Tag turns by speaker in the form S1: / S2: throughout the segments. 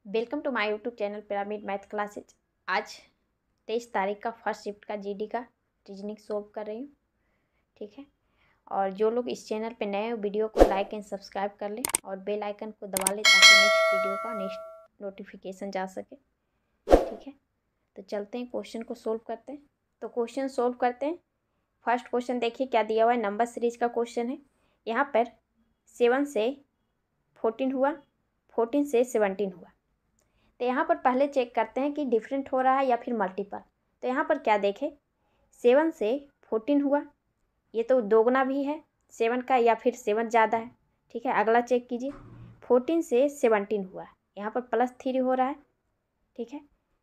S1: Welcome to my YouTube channel pyramid math classes. आज 23 तारीख का फर्स्ट शिफ्ट का जीडी का रीजनिंग सोल्व कर रही हूँ। ठीक है, और जो लोग इस चैनल पे नए हो वीडियो को लाइक एंड सब्सक्राइब कर लें और बेल आइकन को दबा लें ताकि नेक्स्ट वीडियो का नेक्स्ट नोटिफिकेशन जा सके। ठीक है, तो चलते हैं क्वेश्चन को सोल्व करते हैं। तो क्वेश्चन सोल्व करते हैं। फर्स्ट क्वेश्चन देखिए क्या दिया हुआ है, नंबर सीरीज का क्वेश्चन है। यहाँ पर 7 से 14 हुआ, 14 से 17 हुआ। तो यहाँ पर पहले चेक करते हैं कि डिफरेंट हो रहा है या फिर मल्टीपल। तो यहाँ पर क्या देखें, 7 से 14 हुआ, ये तो दोगुना भी है 7 का या फिर 7 ज़्यादा है। ठीक है, अगला चेक कीजिए 14 से 17 हुआ, यहाँ पर +3 हो रहा है। ठीक है,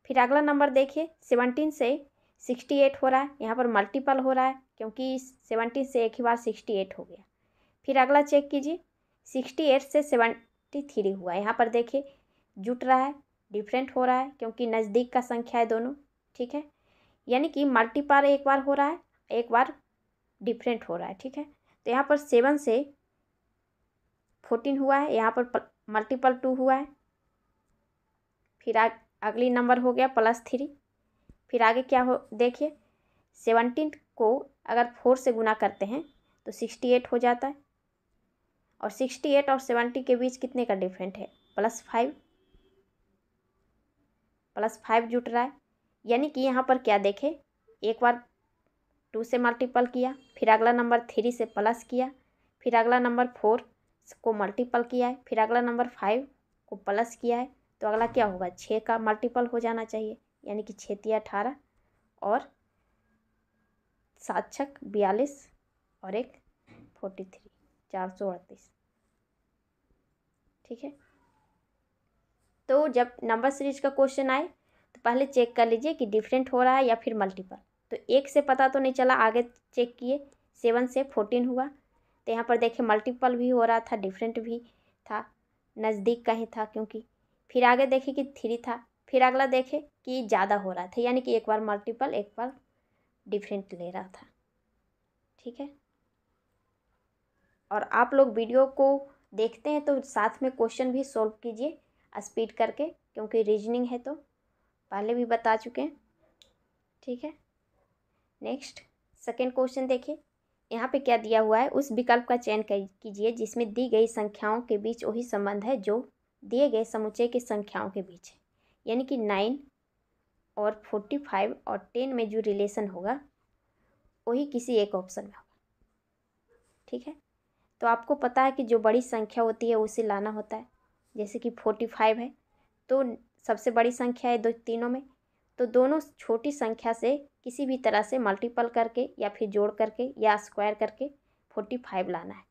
S1: फिर अगला नंबर देखिए 17 से 68 हो रहा है, यहाँ पर मल्टीपल हो रहा है क्योंकि 17 से एक ही बार 68 हो गया। फिर अगला चेक कीजिए 68 से 73 हुआ, यहाँ पर देखिए जुट रहा है, डिफरेंट हो रहा है क्योंकि नज़दीक का संख्या है दोनों। ठीक है, यानी कि मल्टीपल एक बार हो रहा है, एक बार डिफरेंट हो रहा है। ठीक है, तो यहाँ पर 7 से 14 हुआ है, यहाँ पर मल्टीपल 2 हुआ है। फिर अगली नंबर हो गया +3। फिर आगे क्या हो देखिए 17 को अगर 4 से गुना करते हैं तो 68 हो जाता है, और 68 और 70 के बीच कितने का डिफरेंट है, +5 जुट रहा है। यानी कि यहाँ पर क्या देखें, एक बार 2 से मल्टीपल किया, फिर अगला नंबर 3 से प्लस किया, फिर अगला नंबर 4 को मल्टीपल किया है, फिर अगला नंबर 5 को प्लस किया है, तो अगला क्या होगा 6 का मल्टीपल हो जाना चाहिए। यानी कि 6 × 18 और 7 × 42 और 1 43, 438। ठीक है, तो जब नंबर सीरीज का क्वेश्चन आए तो पहले चेक कर लीजिए कि डिफरेंट हो रहा है या फिर मल्टीपल। तो 1 से पता तो नहीं चला, आगे चेक किए 7 से 14 हुआ, तो यहाँ पर देखें मल्टीपल भी हो रहा था, डिफरेंट भी था, नज़दीक का ही था क्योंकि। फिर आगे देखें कि 3 था, फिर अगला देखें कि ज़्यादा हो रहा था, यानी कि एक बार मल्टीपल एक बार डिफरेंट ले रहा था। ठीक है, और आप लोग वीडियो को देखते हैं तो साथ में क्वेश्चन भी सोल्व कीजिए स्पीड करके, क्योंकि रीजनिंग है तो पहले भी बता चुके हैं। ठीक है, नेक्स्ट सेकेंड क्वेश्चन देखिए, यहाँ पे क्या दिया हुआ है, उस विकल्प का चयन कीजिए जिसमें दी गई संख्याओं के बीच वही संबंध है जो दिए गए समुच्चय की संख्याओं के बीच है। यानी कि 9 और 45 और 10 में जो रिलेशन होगा वही किसी एक ऑप्शन में होगा। ठीक है, तो आपको पता है कि जो बड़ी संख्या होती है उसे लाना होता है। जैसे कि 45 है तो सबसे बड़ी संख्या है दो तीनों में, तो दोनों छोटी संख्या से किसी भी तरह से मल्टीपल करके या फिर जोड़ करके या स्क्वायर करके 45 लाना है।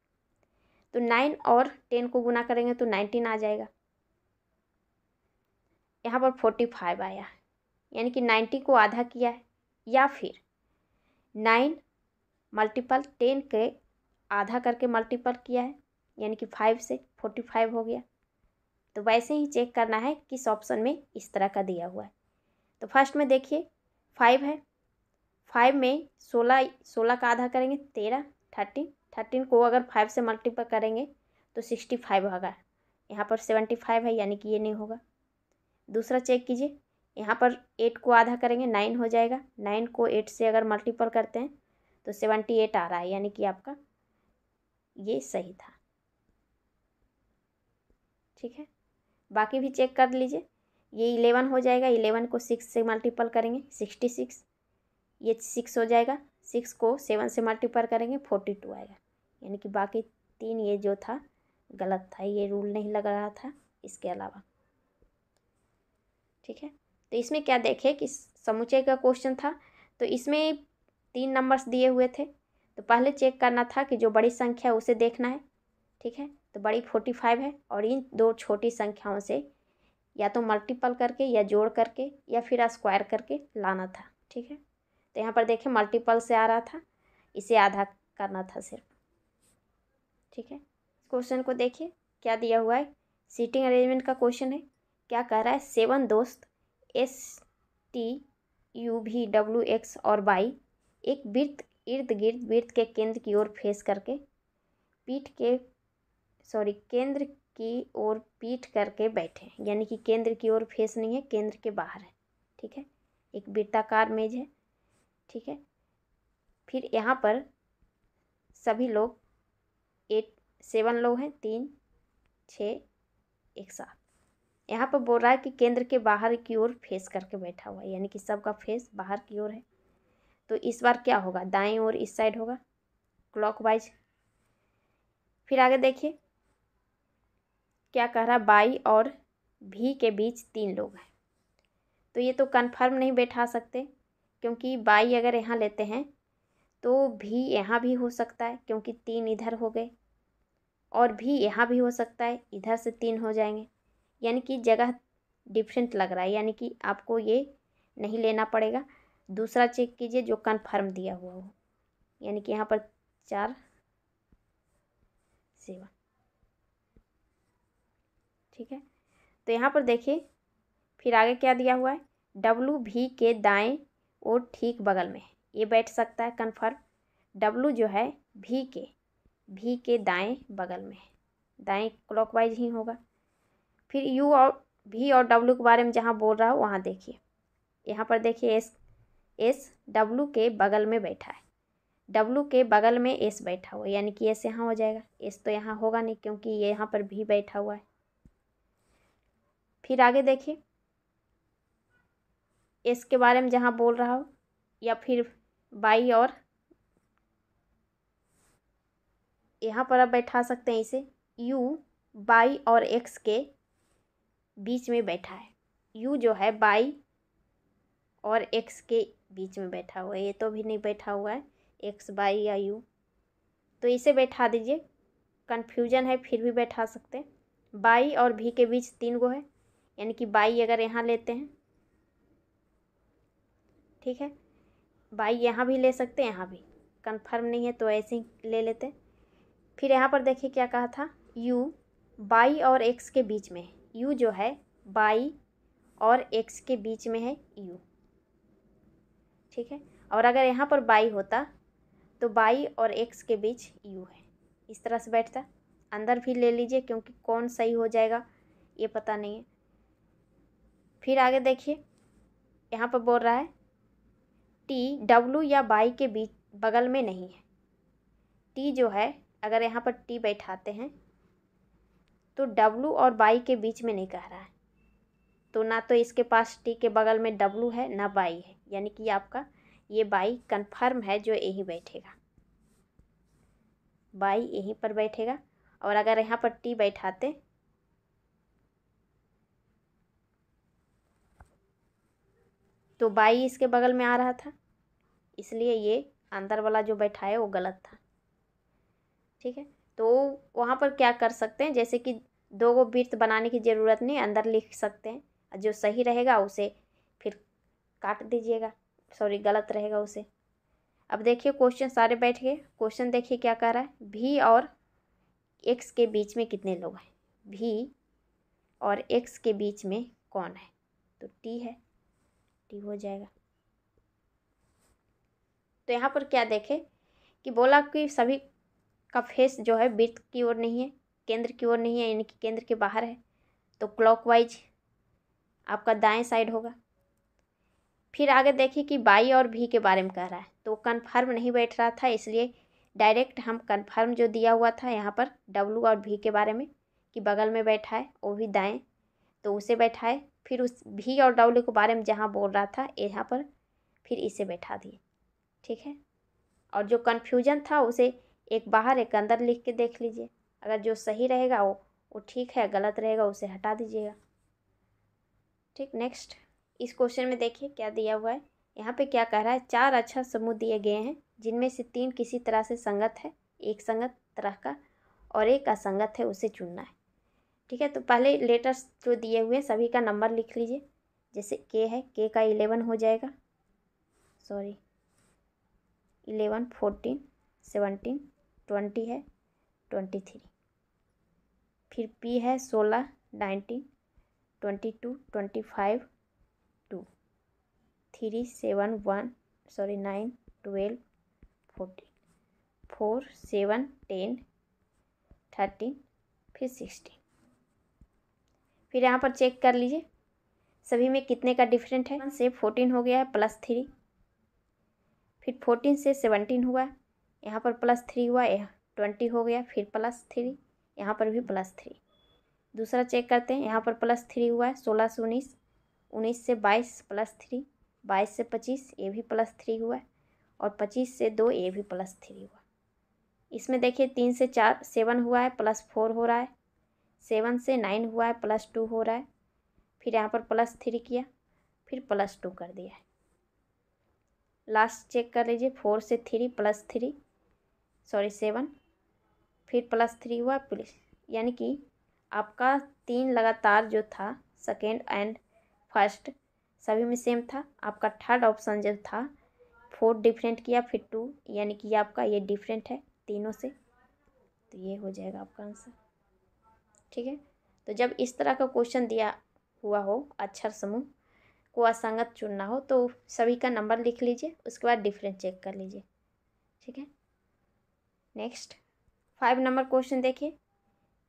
S1: तो 9 और 10 को गुना करेंगे तो 19 आ जाएगा, यहाँ पर 45 आया, यानी कि 90 को आधा किया है, या फिर 9 मल्टीपल 10 के आधा करके मल्टीपल किया है, यानी कि 5 से 45 हो गया। तो वैसे ही चेक करना है किस ऑप्शन में इस तरह का दिया हुआ है। तो फर्स्ट में देखिए 5 है, 5 में 16 का आधा करेंगे 13, 13 को अगर 5 से मल्टीपल करेंगे तो 65 होगा, यहाँ पर 75 है यानी कि ये नहीं होगा। दूसरा चेक कीजिए, यहाँ पर 8 को आधा करेंगे 9 हो जाएगा, 9 को 8 से अगर मल्टीपल करते हैं तो 78 आ रहा है, यानी कि आपका ये सही था। ठीक है, बाकी भी चेक कर लीजिए, ये 11 हो जाएगा, 11 को 6 से मल्टीपल करेंगे 66, ये 6 हो जाएगा, 6 को 7 से मल्टीपल करेंगे 42 आएगा, यानी कि बाकी 3 ये जो था गलत था, ये रूल नहीं लग रहा था इसके अलावा। ठीक है, तो इसमें क्या देखें कि समुच्चय का क्वेश्चन था, तो इसमें 3 नंबर्स दिए हुए थे, तो पहले चेक करना था कि जो बड़ी संख्या है उसे देखना है। ठीक है, तो बड़ी 45 है और इन दो छोटी संख्याओं से या तो मल्टीपल करके या जोड़ करके या फिर स्क्वायर करके लाना था। ठीक है, तो यहाँ पर देखें मल्टीपल से आ रहा था, इसे आधा करना था सिर्फ। ठीक है, क्वेश्चन को देखिए क्या दिया हुआ है, सीटिंग अरेंजमेंट का क्वेश्चन है। क्या कह रहा है, 7 दोस्त STUVWX और Y एक वृत्त इर्द गिर्द वृत्त के केंद्र की ओर फेस करके केंद्र की ओर पीठ करके बैठे हैं, यानी कि केंद्र की ओर फेस नहीं है, केंद्र के बाहर है। ठीक है, एक वृत्ताकार मेज है। ठीक है, फिर यहाँ पर सभी लोग 7 लोग हैं, 3 6 1 7। यहाँ पर बोल रहा है कि केंद्र के बाहर की ओर फेस करके बैठा हुआ है, यानी कि सबका फेस बाहर की ओर है। तो इस बार क्या होगा, दाएं ओर इस साइड होगा क्लॉकवाइज। फिर आगे देखिए क्या कह रहा है, बाई और भी के बीच 3 लोग हैं। तो ये तो कन्फर्म नहीं बैठा सकते, क्योंकि बाई अगर यहाँ लेते हैं तो भी यहाँ भी हो सकता है, क्योंकि 3 इधर हो गए, और भी यहाँ भी हो सकता है, इधर से 3 हो जाएंगे, यानी कि जगह डिफरेंट लग रहा है, यानी कि आपको ये नहीं लेना पड़ेगा। दूसरा चेक कीजिए जो कन्फर्म दिया हुआ हो, यानी कि यहाँ पर 4 7। ठीक है, तो यहाँ पर देखिए फिर आगे क्या दिया हुआ है, डब्लू भी के दाएं और ठीक बगल में है, ये बैठ सकता है कन्फर्म। डब्लू जो है भी के दाएं बगल में है, दाएं क्लॉकवाइज ही होगा। फिर यू और भी और डब्लू के बारे में जहाँ बोल रहा हो वहाँ देखिए, यहाँ पर देखिए एस डब्लू के बगल में बैठा है, डब्लू के बगल में एस बैठा हुआ है, यानी कि एस यहाँ हो जाएगा, एस तो यहाँ होगा नहीं क्योंकि ये यहाँ पर भी बैठा हुआ है। फिर आगे देखिए एस के बारे में जहाँ बोल रहा हो, या फिर बाई और यहाँ पर आप बैठा सकते हैं इसे, यू बाई और एक्स के बीच में बैठा है। यू जो है बाई और एक्स के बीच में बैठा हुआ है, ये तो भी नहीं बैठा हुआ है एक्स बाई या यू, तो इसे बैठा दीजिए। कन्फ्यूजन है फिर भी बैठा सकते हैं। बाई और भी के बीच 3 गो है, यानी कि बाई अगर यहाँ लेते हैं, ठीक है, बाई यहाँ भी ले सकते हैं, यहाँ भी कन्फर्म नहीं है तो ऐसे ही ले लेते हैं। फिर यहाँ पर देखिए क्या कहा था, यू बाई और एक्स के बीच में है, यू जो है बाई और एक्स के बीच में है यू। ठीक है, और अगर यहाँ पर बाई होता तो बाई और एक्स के बीच यू है, इस तरह से बैठता। अंदर भी ले लीजिए क्योंकि कौन सही हो जाएगा ये पता नहीं है। फिर आगे देखिए यहाँ पर बोल रहा है टी डब्लू या बाई के बीच बगल में नहीं है। टी जो है अगर यहाँ पर टी बैठाते हैं तो डब्लू और बाई के बीच में नहीं कह रहा है, तो ना तो इसके पास टी के बगल में डब्लू है ना बाई है, यानी कि आपका ये बाई कन्फर्म है जो यहीं बैठेगा, बाई यहीं पर बैठेगा। और अगर यहाँ पर टी बैठाते तो बाई इसके बगल में आ रहा था, इसलिए ये अंदर वाला जो बैठा है वो गलत था। ठीक है, तो वहाँ पर क्या कर सकते हैं, जैसे कि 2 गो वृत्त बनाने की ज़रूरत नहीं, अंदर लिख सकते हैं, जो सही रहेगा उसे फिर काट दीजिएगा, सॉरी गलत रहेगा उसे। अब देखिए क्वेश्चन सारे बैठ गए। क्वेश्चन देखिए क्या कह रहा है, भी और एक्स के बीच में कितने लोग हैं, भी और एक्स के बीच में कौन है, तो टी है, टी हो जाएगा। तो यहाँ पर क्या देखे कि बोला कि सभी का फेस जो है वृत्त की ओर नहीं है, केंद्र की ओर नहीं है, यानी कि केंद्र के बाहर है, तो क्लॉकवाइज आपका दाएं साइड होगा। फिर आगे देखिए कि बाई और भी के बारे में कह रहा है, तो कन्फर्म नहीं बैठ रहा था, इसलिए डायरेक्ट हम कन्फर्म जो दिया हुआ था यहाँ पर डब्लू और भी के बारे में कि बगल में बैठा है वो भी दाएं, तो उसे बैठा है। फिर उस भी और डब्लू के बारे में जहाँ बोल रहा था यहाँ पर फिर इसे बैठा दिए। ठीक है, और जो कन्फ्यूजन था उसे एक बाहर एक अंदर लिख के देख लीजिए, अगर जो सही रहेगा वो ठीक है, गलत रहेगा उसे हटा दीजिएगा। ठीक, नेक्स्ट इस क्वेश्चन में देखिए क्या दिया हुआ है, यहाँ पे क्या कह रहा है, 4 अक्षर समूह दिए गए हैं जिनमें से 3 किसी तरह से संगत है, एक संगत तरह का और एक असंगत है, उसे चुनना है। ठीक है, तो पहले लेटर्स जो दिए हुए हैं सभी का नंबर लिख लीजिए, जैसे के है, के का 11 हो जाएगा, सॉरी 11 14 17 20 है 23। फिर पी है 16 19 22 25 2 3 7 1 सॉरी 9 12 14 4 7 10 13 फिर 16। फिर यहाँ पर चेक कर लीजिए सभी में कितने का डिफरेंट है। 1 से 14 हो गया है +3, फिर 14 से 17 हुआ है, यहाँ पर +3 हुआ, यहाँ 20 हो गया, फिर +3, यहाँ पर भी +3। दूसरा चेक करते हैं, यहाँ पर +3 हुआ है 16 से 19, 19 से 22 +3, 22 से 25 ये भी +3 हुआ है, और 25 से 2 ये भी +3 हुआ। इसमें देखिए 3 से 4 7 हुआ है +4 हो रहा है, 7 से 9 हुआ है +2 हो रहा है, फिर यहाँ पर +3 किया, फिर +2 कर दिया है। लास्ट चेक कर लीजिए 4 से 3 +3 7, फिर +3 हुआ प्लस, यानी कि आपका 3 लगातार जो था सेकेंड एंड फर्स्ट सभी में सेम था। आपका थर्ड ऑप्शन जो था 4 डिफरेंट किया, फिर 2, यानी कि आपका ये डिफरेंट है तीनों से, तो ये हो जाएगा आपका आंसर। ठीक है, तो जब इस तरह का क्वेश्चन दिया हुआ हो, अक्षर समूह को असंगत चुनना हो, तो सभी का नंबर लिख लीजिए, उसके बाद डिफरेंट चेक कर लीजिए। ठीक है, नेक्स्ट 5 नंबर क्वेश्चन देखिए।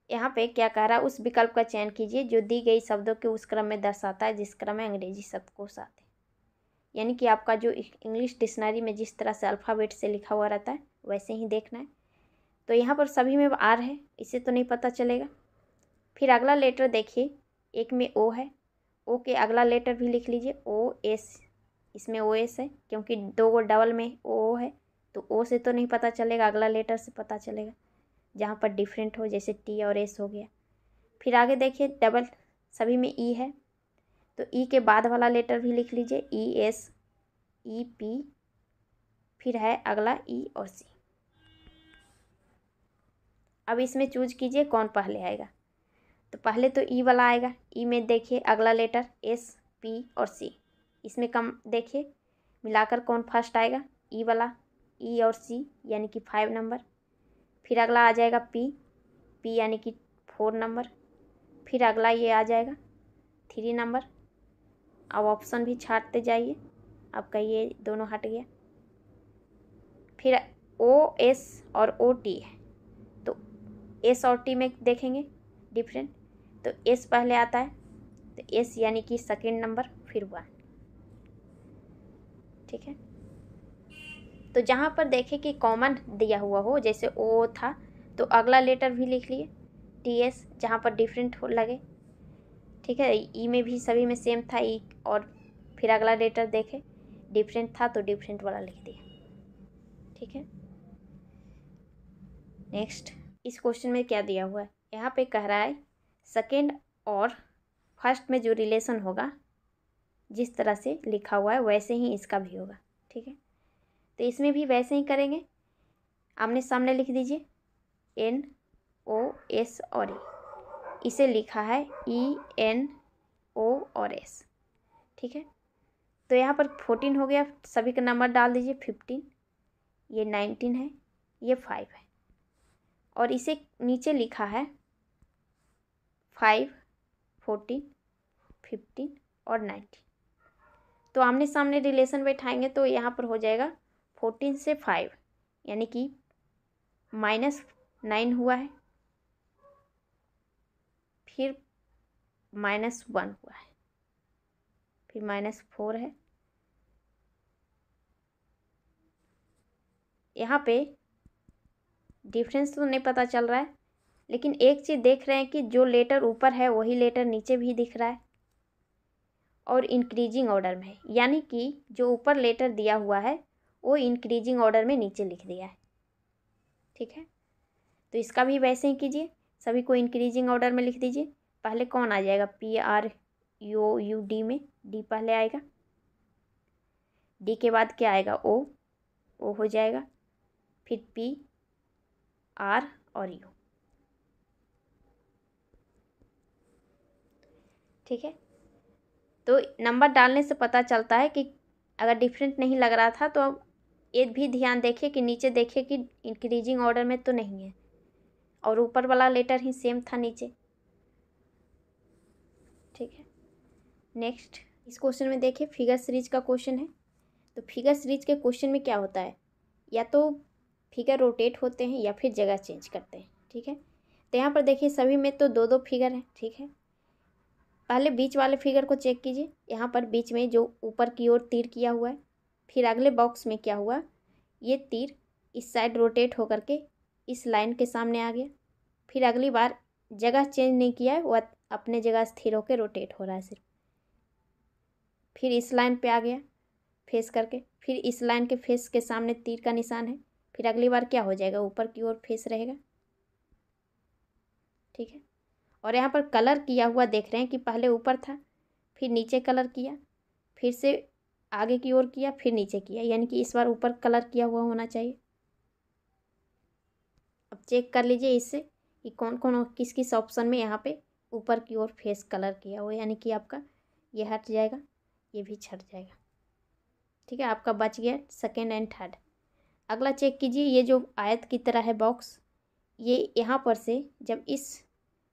S1: यहाँ पे क्या कह रहा है, उस विकल्प का चयन कीजिए जो दी गई शब्दों के उस क्रम में दर्शाता है जिस क्रम में अंग्रेजी शब्दकोश आते हैं। यानी कि आपका जो इंग्लिश डिक्शनरी में जिस तरह से अल्फ़ाबेट से लिखा हुआ रहता है वैसे ही देखना है। तो यहाँ पर सभी में आर है, इससे तो नहीं पता चलेगा। फिर अगला लेटर देखिए, एक में ओ है, ओ के अगला लेटर भी लिख लीजिए OS, इसमें OS है क्योंकि 2 गो डबल में ओ है, तो ओ से तो नहीं पता चलेगा, अगला लेटर से पता चलेगा जहाँ पर डिफरेंट हो, जैसे T और S हो गया। फिर आगे देखिए डबल सभी में ई है, तो ई के बाद वाला लेटर भी लिख लीजिए ES EP, फिर है अगला E और C। अब इसमें चूज कीजिए कौन पहले आएगा, तो पहले तो ई वाला आएगा। ई में देखिए अगला लेटर S P और C, इसमें कम देखिए मिलाकर कौन फर्स्ट आएगा, ई वाला E और C, यानी कि 5 नंबर। फिर अगला आ जाएगा P यानी कि 4 नंबर। फिर अगला ये आ जाएगा 3 नंबर। अब ऑप्शन भी छाटते जाइए, आपका ये दोनों हट गया। फिर OS और OT है, तो S और T में देखेंगे डिफरेंट, तो S पहले आता है, तो S यानी कि सेकेंड नंबर, फिर 1। ठीक है, तो जहाँ पर देखें कि कॉमन दिया हुआ हो, जैसे O था तो अगला लेटर भी लिख लिए TS, जहाँ पर डिफरेंट हो लगे। ठीक है, ई में भी सभी में सेम था ई, और फिर अगला लेटर देखे डिफरेंट था तो डिफरेंट वाला लिख दिया। ठीक है, नेक्स्ट इस क्वेश्चन में क्या दिया हुआ है, यहाँ पे कह रहा है सेकेंड और फर्स्ट में जो रिलेशन होगा जिस तरह से लिखा हुआ है वैसे ही इसका भी होगा। ठीक है, तो इसमें भी वैसे ही करेंगे, आमने सामने लिख दीजिए NOS और E, इसे लिखा है ENO और S। ठीक है, तो यहाँ पर 14 हो गया, सभी का नंबर डाल दीजिए 15, ये 19 है, ये 5 है, और इसे नीचे लिखा है 5, 14, 15 और 19। तो आमने सामने रिलेशन बैठाएंगे तो यहाँ पर हो जाएगा 14 से 5, यानी कि -9 हुआ है, फिर -1 हुआ है, फिर -4 है। यहाँ पे डिफरेंस तो नहीं पता चल रहा है, लेकिन एक चीज़ देख रहे हैं कि जो लेटर ऊपर है वही लेटर नीचे भी दिख रहा है और इंक्रीजिंग ऑर्डर में है, यानी कि जो ऊपर लेटर दिया हुआ है वो इंक्रीजिंग ऑर्डर में नीचे लिख दिया है। ठीक है, तो इसका भी वैसे ही कीजिए, सभी को इंक्रीजिंग ऑर्डर में लिख दीजिए। पहले कौन आ जाएगा, PRUD में D पहले आएगा, D के बाद क्या आएगा O हो जाएगा, फिर P R और U। ठीक है, तो नंबर डालने से पता चलता है कि अगर डिफरेंट नहीं लग रहा था तो अब ये भी ध्यान देखिए कि नीचे देखिए कि इंक्रीजिंग ऑर्डर में तो नहीं है, और ऊपर वाला लेटर ही सेम था नीचे। ठीक है, नेक्स्ट इस क्वेश्चन में देखिए फिगर सीरीज का क्वेश्चन है। तो फिगर सीरीज के क्वेश्चन में क्या होता है, या तो फिगर रोटेट होते हैं या फिर जगह चेंज करते हैं। ठीक है, तो यहाँ पर देखिए सभी में तो 2-2 फिगर हैं। ठीक है, पहले बीच वाले फिगर को चेक कीजिए। यहाँ पर बीच में जो ऊपर की ओर तीर किया हुआ है, फिर अगले बॉक्स में क्या हुआ, ये तीर इस साइड रोटेट होकर के इस लाइन के सामने आ गया। फिर अगली बार जगह चेंज नहीं किया है, वह अपने जगह स्थिर होकर रोटेट हो रहा है सिर्फ। फिर इस लाइन पे आ गया फेस करके, फिर इस लाइन के फेस के सामने तीर का निशान है। फिर अगली बार क्या हो जाएगा, ऊपर की ओर फेस रहेगा। ठीक है। और यहाँ पर कलर किया हुआ देख रहे हैं कि पहले ऊपर था, फिर नीचे कलर किया, फिर से आगे की ओर किया, फिर नीचे किया, यानी कि इस बार ऊपर कलर किया हुआ होना चाहिए। अब चेक कर लीजिए इससे कि कौन कौन किस किस ऑप्शन में यहाँ पे ऊपर की ओर फेस कलर किया हुआ, यानी कि आपका ये हट जाएगा, ये भी छट जाएगा। ठीक है, आपका बच गया सेकेंड एंड थर्ड। अगला चेक कीजिए, ये जो आयत की तरह है बॉक्स, ये यहाँ पर से जब इस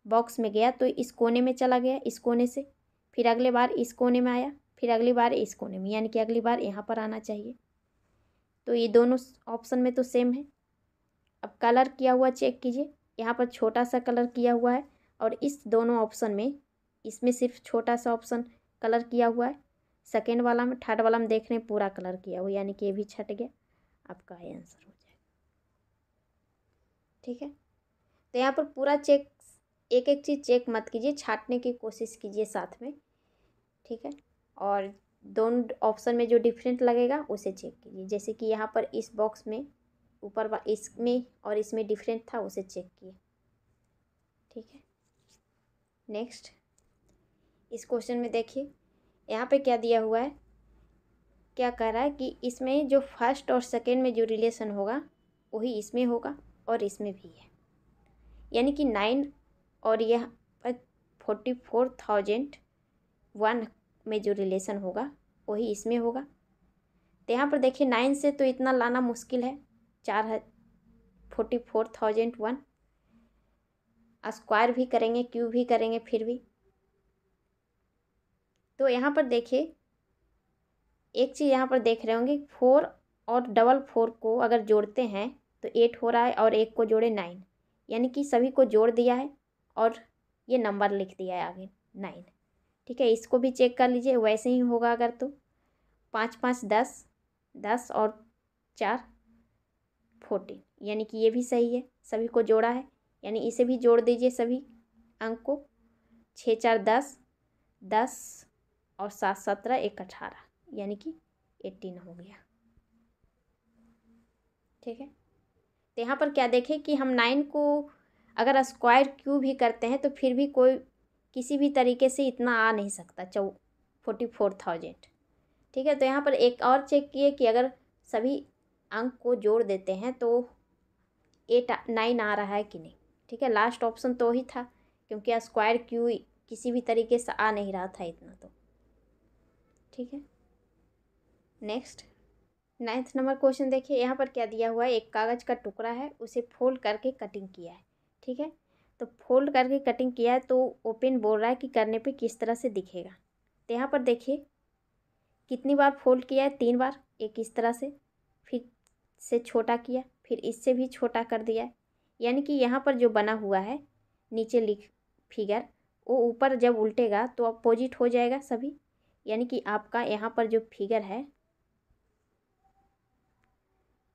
S1: बॉक्स में गया तो इस कोने में चला गया, इस कोने से, फिर अगले बार इस कोने में आया, फिर अगली बार इस कोने में, यानी कि अगली बार यहाँ पर आना चाहिए। तो ये दोनों ऑप्शन में तो सेम है। अब कलर किया हुआ चेक कीजिए, यहाँ पर छोटा सा कलर किया हुआ है और इस दोनों ऑप्शन में इसमें सिर्फ छोटा सा ऑप्शन कलर किया हुआ है। सेकेंड वाला में, थर्ड वाला में देख रहे हैं पूरा कलर किया हुआ, यानी कि ये भी छट गया, आपका आंसर हो जाएगा। ठीक है, तो यहाँ पर पूरा चेक, एक एक चीज़ चेक मत कीजिए, छांटने की कोशिश कीजिए साथ में। ठीक है, और दोनों ऑप्शन में जो डिफरेंट लगेगा उसे चेक कीजिए। जैसे कि यहाँ पर इस बॉक्स में ऊपर इसमें और इसमें डिफरेंट था, उसे चेक किए। ठीक है, नेक्स्ट इस क्वेश्चन में देखिए यहाँ पे क्या दिया हुआ है, क्या कह रहा है कि इसमें जो फर्स्ट और सेकेंड में जो रिलेशन होगा वही इसमें होगा और इसमें भी है, यानी कि 9 और यह 44,001 में जो रिलेशन होगा वही इसमें होगा। तो यहाँ पर देखिए 9 से तो इतना लाना मुश्किल है, 44,001 स्क्वायर भी करेंगे, क्यूब भी करेंगे, फिर भी। तो यहाँ पर देखिए एक चीज़ यहाँ पर देख रहे होंगे, 4 और डबल 4 को अगर जोड़ते हैं तो 8 हो रहा है, और एक को जोड़े 9, यानी कि सभी को जोड़ दिया है और ये नंबर लिख दिया है आगे 9। ठीक है, इसको भी चेक कर लीजिए, वैसे ही होगा अगर तो 5 5 10, 10 और 4 14, यानी कि ये भी सही है, सभी को जोड़ा है, यानी इसे भी जोड़ दीजिए सभी अंक को। 6 4 10, 10 और 7 17, 1 18, यानी कि 18 हो गया। ठीक है, तो यहाँ पर क्या देखें कि हम 9 को अगर स्क्वायर क्यूब भी करते हैं तो फिर भी कोई किसी भी तरीके से इतना आ नहीं सकता 44,000। ठीक है, तो यहाँ पर एक और चेक किए कि अगर सभी अंक को जोड़ देते हैं तो 9 आ रहा है कि नहीं। ठीक है, लास्ट ऑप्शन तो ही था, क्योंकि स्क्वायर क्यूब किसी भी तरीके से आ नहीं रहा था इतना तो। ठीक है, नेक्स्ट 9th नंबर क्वेश्चन देखिए, यहाँ पर क्या दिया हुआ है, एक कागज़ का टुकड़ा है, उसे फोल्ड करके कटिंग किया है। ठीक है, तो फोल्ड करके कटिंग किया है तो ओपन बोल रहा है कि करने पे किस तरह से दिखेगा। तो यहाँ पर देखिए कितनी बार फोल्ड किया है, 3 बार, एक इस तरह से, फिर से छोटा किया, फिर इससे भी छोटा कर दिया है, यानी कि यहाँ पर जो बना हुआ है नीचे लिख फिगर, वो ऊपर जब उल्टेगा तो अपोजिट हो जाएगा सभी, यानी कि आपका यहाँ पर जो फिगर है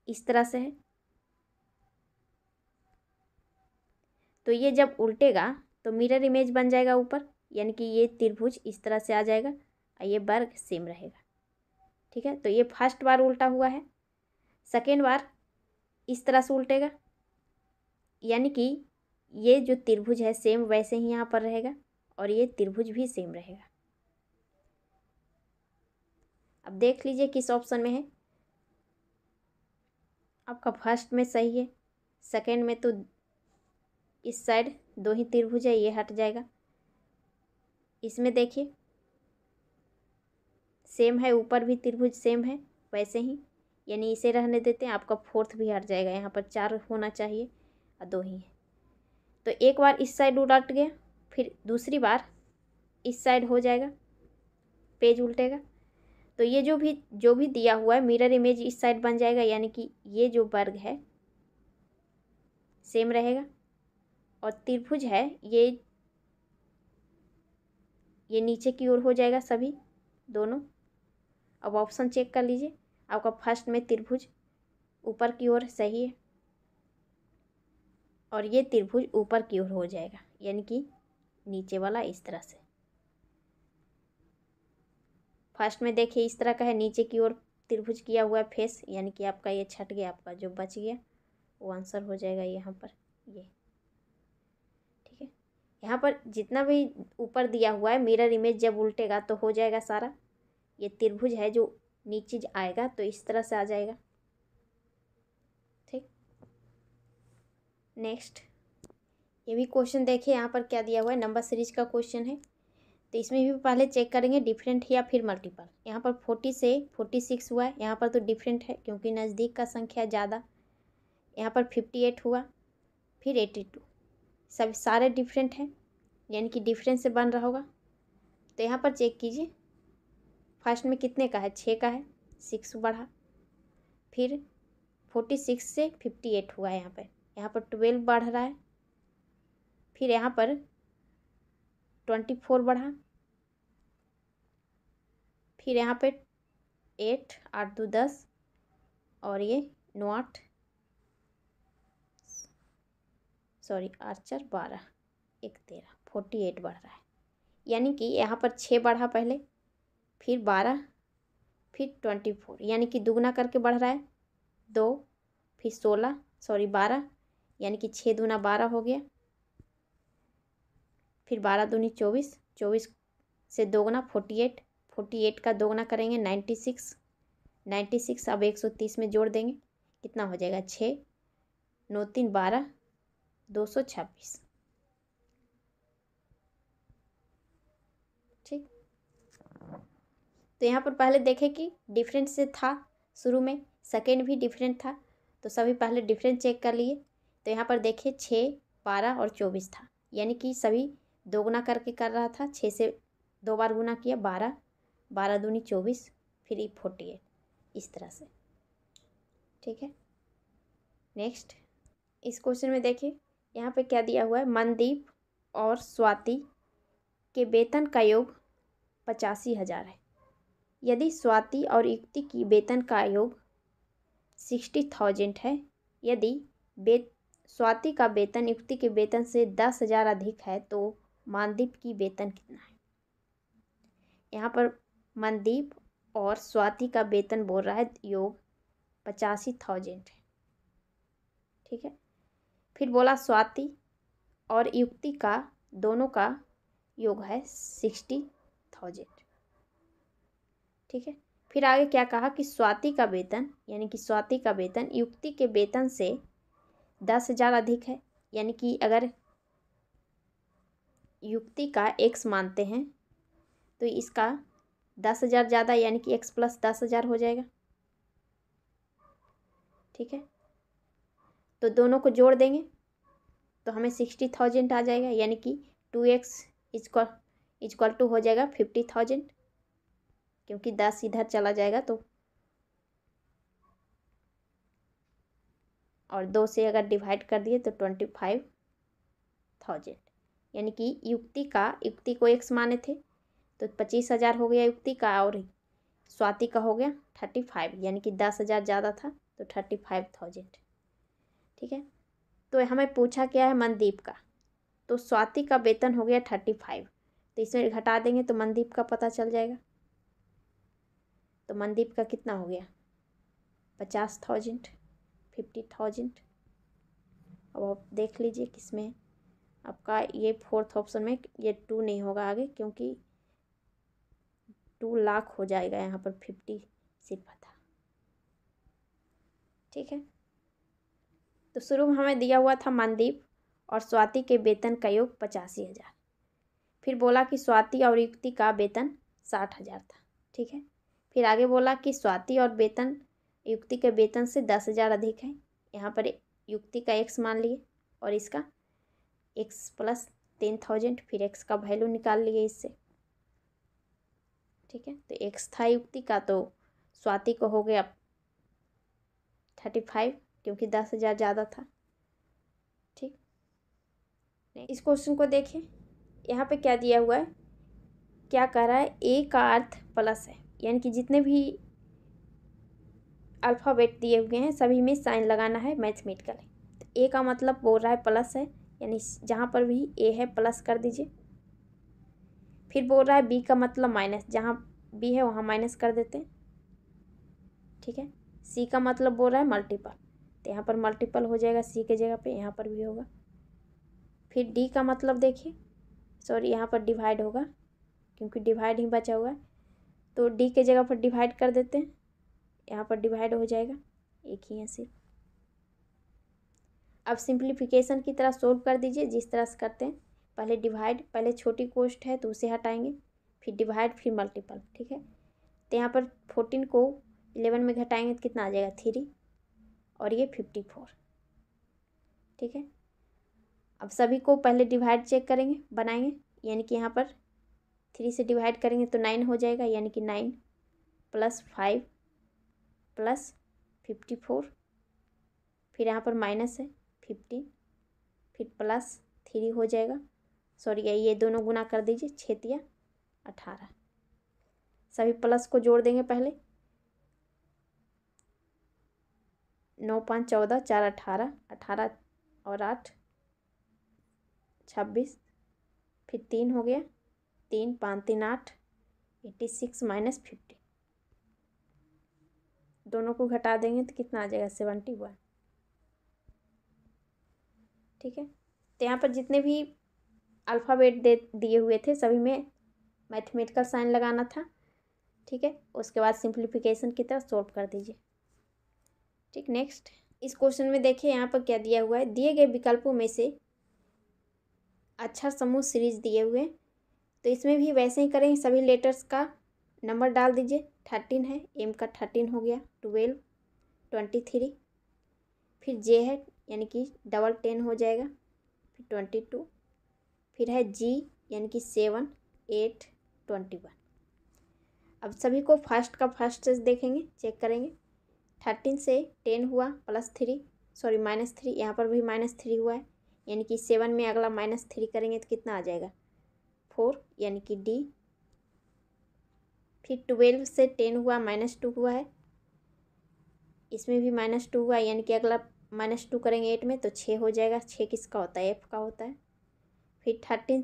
S1: इस तरह से है, तो ये जब उल्टेगा तो मिरर इमेज बन जाएगा ऊपर, यानी कि ये त्रिभुज इस तरह से आ जाएगा और ये वर्ग सेम रहेगा। ठीक है, तो ये फर्स्ट बार उल्टा हुआ है, सेकेंड बार इस तरह से उल्टेगा, यानी कि ये जो त्रिभुज है सेम वैसे ही यहाँ पर रहेगा और ये त्रिभुज भी सेम रहेगा। अब देख लीजिए किस ऑप्शन में है, आपका फर्स्ट में सही है, सेकेंड में तो इस साइड 2 ही त्रिभुज है, ये हट जाएगा। इसमें देखिए सेम है, ऊपर भी त्रिभुज सेम है वैसे ही, यानी इसे रहने देते हैं, आपका फोर्थ भी हट जाएगा, यहाँ पर 4 होना चाहिए और 2 ही है। तो एक बार इस साइड उलट गया, फिर दूसरी बार इस साइड हो जाएगा, पेज उल्टेगा, तो ये जो भी दिया हुआ है मिरर इमेज इस साइड बन जाएगा, यानी कि ये जो वर्ग है सेम रहेगा और त्रिभुज है ये नीचे की ओर हो जाएगा सभी दोनों। अब ऑप्शन चेक कर लीजिए, आपका फर्स्ट में त्रिभुज ऊपर की ओर सही है और ये त्रिभुज ऊपर की ओर हो जाएगा, यानी कि नीचे वाला इस तरह से। फर्स्ट में देखिए इस तरह का है, नीचे की ओर त्रिभुज किया हुआ है फेस, यानी कि आपका ये छट गया, आपका जो बच गया वो आंसर हो जाएगा यहाँ पर ये। ठीक है, यहाँ पर जितना भी ऊपर दिया हुआ है मिरर इमेज जब उल्टेगा तो हो जाएगा सारा। ये त्रिभुज है जो नीचे आएगा तो इस तरह से आ जाएगा। ठीक, नेक्स्ट ये भी क्वेश्चन देखिए, यहाँ पर क्या दिया हुआ है, नंबर सीरीज का क्वेश्चन है। तो इसमें भी पहले चेक करेंगे डिफरेंट या फिर मल्टीपल। यहाँ पर 40 से 46 हुआ है, यहाँ पर तो डिफरेंट है क्योंकि नज़दीक का संख्या ज़्यादा। यहाँ पर 58 हुआ, फिर 82, सब सारे डिफरेंट हैं, यानी कि डिफरेंस से बन रहा होगा। तो यहाँ पर चेक कीजिए, फर्स्ट में कितने का है, 6 का है, 6 बढ़ा, फिर 46 से 58 हुआ है, यहाँ पर 12 बढ़ रहा है, फिर यहाँ पर 24 बढ़ा, फिर यहाँ पे 8, 8 2 10 और ये 9 8 सॉरी 8 4 12 1 13 48 बढ़ रहा है। यानी कि यहाँ पर 6 बढ़ा पहले, फिर 12, फिर 24, यानी कि दुगना करके बढ़ रहा है 2, फिर 16 सॉरी 12, यानी कि 6 दूना 12 हो गया, फिर 12 दूनी 24, 24 से दोगुना 48, 48 का दोगुना करेंगे 96, 96 अब 130 में जोड़ देंगे, कितना हो जाएगा 6 9 3 12 226। ठीक, तो यहाँ पर पहले देखें कि डिफरेंट से था, शुरू में सेकेंड भी डिफरेंट था, तो सभी पहले डिफरेंट चेक कर लिए। तो यहाँ पर देखिए 6 12 और 24 था, यानी कि सभी दोगुना करके कर रहा था, 6 से 2 बार गुना किया 12, 12 दूनी 24, फिर 48 इस तरह से। ठीक है, नेक्स्ट इस क्वेश्चन में देखिए यहाँ पे क्या दिया हुआ है, मनदीप और स्वाति के वेतन का योग 85,000 है। यदि स्वाति और युक्ति की वेतन का योग 60,000 है, यदि स्वाति का वेतन युक्ति के वेतन से 10,000 अधिक है तो मनदीप की वेतन कितना है। यहाँ पर मनदीप और स्वाति का वेतन बोल रहा है योग 85,000 है। ठीक है, फिर बोला स्वाति और युक्ति का दोनों का योग है 60,000। ठीक है, फिर आगे क्या कहा कि स्वाति का वेतन, यानी कि स्वाति का वेतन युक्ति के वेतन से 10,000 अधिक है, यानी कि अगर युक्ति का x मानते हैं तो इसका 10,000 ज़्यादा, यानी कि x प्लस 10,000 हो जाएगा। ठीक है, तो दोनों को जोड़ देंगे तो हमें 60,000 आ जाएगा, यानी कि 2x इक्वल टू हो जाएगा 50,000, क्योंकि 10 इधर चला जाएगा तो, और 2 से अगर डिवाइड कर दिए तो 25,000, यानी कि युक्ति को x माने थे तो 25,000 हो गया युक्ति का, और स्वाति का हो गया 35, यानी कि 10,000 ज़्यादा था तो 35,000। ठीक है, तो हमें पूछा क्या है मनदीप का, तो स्वाति का वेतन हो गया 35, तो इसमें घटा देंगे तो मनदीप का पता चल जाएगा। तो मनदीप का कितना हो गया 50,000, 50,000। अब आप देख लीजिए किसमें आपका, ये 4th ऑप्शन में ये 2 नहीं होगा आगे, क्योंकि 2 लाख हो जाएगा, यहाँ पर 50 सिर्फ था। ठीक है, तो शुरू में हमें दिया हुआ था मनदीप और स्वाति के वेतन का योग 85,000, फिर बोला कि स्वाति और युक्ति का वेतन 60,000 था। ठीक है, फिर आगे बोला कि स्वाति और वेतन युक्ति के वेतन से 10,000 अधिक है, यहाँ पर युक्ति का x मान लिए और इसका x प्लस 10,000, फिर x का वैल्यू निकाल लिए इससे। ठीक है, तो x था युक्ति का तो स्वाति को हो गया 35, क्योंकि 10,000 ज़्यादा था। ठीक, इस क्वेश्चन को देखिए, यहाँ पे क्या दिया हुआ है क्या कह रहा है, ए का अर्थ प्लस है, यानी कि जितने भी अल्फ़ाबेट दिए हुए हैं सभी में साइन लगाना है मैथमेटिकल। तो ए का मतलब बोल रहा है प्लस है, यानी जहाँ पर भी ए है प्लस कर दीजिए। फिर बोल रहा है बी का मतलब माइनस, जहाँ बी है वहाँ माइनस कर देते हैं, ठीक है। सी का मतलब बोल रहा है मल्टीपल, तो यहाँ पर मल्टीपल हो जाएगा सी के जगह पे, यहाँ पर भी होगा। फिर डी का मतलब देखिए, सॉरी यहाँ पर डिवाइड होगा क्योंकि डिवाइड ही बचा हुआ है, तो डी के जगह पर डिवाइड कर देते हैं, यहाँ पर डिवाइड हो जाएगा, एक ही है सिर्फ। अब सिंप्लीफिकेशन की तरह सोल्व कर दीजिए जिस तरह से करते हैं। पहले डिवाइड, पहले छोटी कोष्ट है तो उसे हटाएंगे, फिर डिवाइड, फिर मल्टीपल, ठीक है। तो यहाँ पर 14 को 11 में घटाएंगे तो कितना आ जाएगा 3, और ये 54, ठीक है। अब सभी को पहले डिवाइड चेक करेंगे, बनाएंगे, यानी कि यहाँ पर 3 से डिवाइड करेंगे तो 9 हो जाएगा, यानी कि 9 + 5 + 54, फिर यहाँ पर माइनस है 15, फिर +3 हो जाएगा, सॉरी ये दोनों गुना कर दीजिए, 6 × 18, सभी प्लस को जोड़ देंगे पहले, 9 × 5 = 14, 4 × 18, 18 और 8 26, फिर 3 हो गया, 3 × 5 = 3 = 8, 86 - 50, दोनों को घटा देंगे तो कितना आ जाएगा 71, ठीक है। तो यहाँ पर जितने भी अल्फ़ाबेट दिए हुए थे सभी में मैथमेटिकल साइन लगाना था, ठीक है। उसके बाद सिंप्लीफिकेशन की तरह सॉल्व कर दीजिए, ठीक। नेक्स्ट इस क्वेश्चन में देखिए यहाँ पर क्या दिया हुआ है, दिए गए विकल्पों में से अक्षर समूह सीरीज दिए हुए, तो इसमें भी वैसे ही करें, सभी लेटर्स का नंबर डाल दीजिए। 13 है, एम का 13 हो गया, 12, 23, फिर जे है यानी कि डबल 10 हो जाएगा, फिर 22, फिर है जी यानी कि 7, 8, 21। अब सभी को फर्स्ट का फर्स्ट से देखेंगे, चेक करेंगे। 13 से 10 हुआ +3, सॉरी -3, यहाँ पर भी -3 हुआ है, यानी कि 7 में अगला -3 करेंगे तो कितना आ जाएगा 4, यानी कि डी। फिर 12 से 10 हुआ -2 हुआ है, इसमें भी -2 हुआ, यानी कि अगला -2 करेंगे 8 में तो 6 हो जाएगा, 6 किसका होता है एफ का होता है। फिर 13,